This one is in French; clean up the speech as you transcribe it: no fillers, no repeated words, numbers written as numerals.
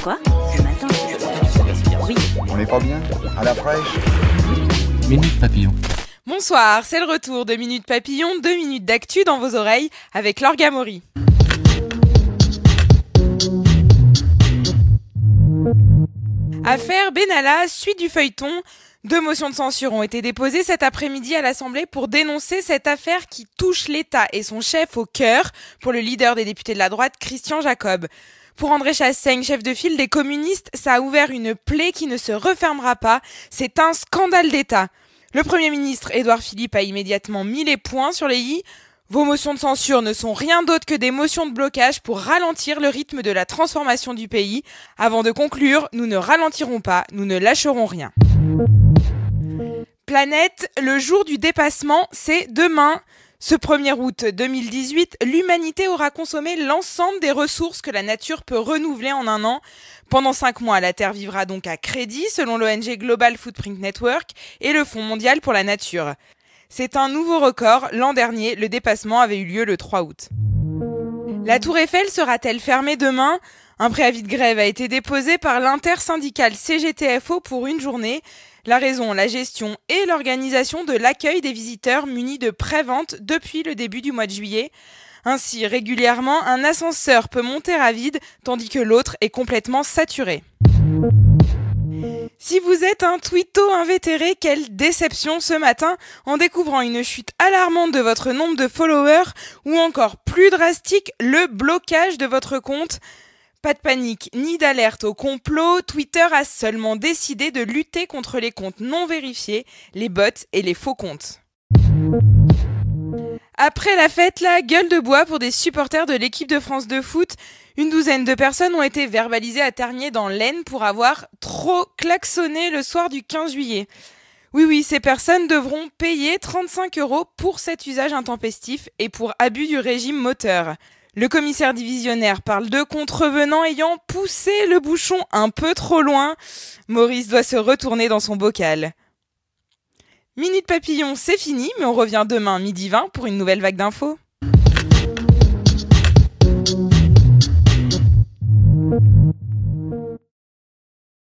Quoi? Ce matin? Oui. On n'est pas bien? À la fraîche? Minute Papillon. Bonsoir, c'est le retour de Minute Papillon, 2 minutes d'actu dans vos oreilles avec Laure Gamory. Affaire Benalla, suite du feuilleton. 2 motions de censure ont été déposées cet après-midi à l'Assemblée pour dénoncer cette affaire qui touche l'État et son chef au cœur pour le leader des députés de la droite, Christian Jacob. Pour André Chassaigne, chef de file des communistes, ça a ouvert une plaie qui ne se refermera pas. C'est un scandale d'État. Le Premier ministre, Édouard Philippe, a immédiatement mis les points sur les i. Vos motions de censure ne sont rien d'autre que des motions de blocage pour ralentir le rythme de la transformation du pays. Avant de conclure, nous ne ralentirons pas, nous ne lâcherons rien. Planète, le jour du dépassement, c'est demain. Ce 1er août 2018, l'humanité aura consommé l'ensemble des ressources que la nature peut renouveler en un an. Pendant 5 mois, la Terre vivra donc à crédit, selon l'ONG Global Footprint Network et le Fonds mondial pour la nature. C'est un nouveau record. L'an dernier, le dépassement avait eu lieu le 3 août. La Tour Eiffel sera-t-elle fermée demain ? Un préavis de grève a été déposé par l'intersyndicale CGTFO pour une journée. La raison, la gestion et l'organisation de l'accueil des visiteurs munis de prévente depuis le début du mois de juillet. Ainsi, régulièrement, un ascenseur peut monter à vide, tandis que l'autre est complètement saturé. Si vous êtes un twitto invétéré, quelle déception ce matin en découvrant une chute alarmante de votre nombre de followers ou encore plus drastique, le blocage de votre compte. Pas de panique ni d'alerte au complot, Twitter a seulement décidé de lutter contre les comptes non vérifiés, les bots et les faux comptes. Après la fête, la gueule de bois pour des supporters de l'équipe de France de foot. Une douzaine de personnes ont été verbalisées à Tergnier dans l'Aisne pour avoir trop klaxonné le soir du 15 juillet. Oui, ces personnes devront payer 35 € pour cet usage intempestif et pour abus du régime moteur. Le commissaire divisionnaire parle de contrevenants ayant poussé le bouchon un peu trop loin. Maurice doit se retourner dans son bocal. Minute Papillon, c'est fini, mais on revient demain 12h20 pour une nouvelle vague d'infos.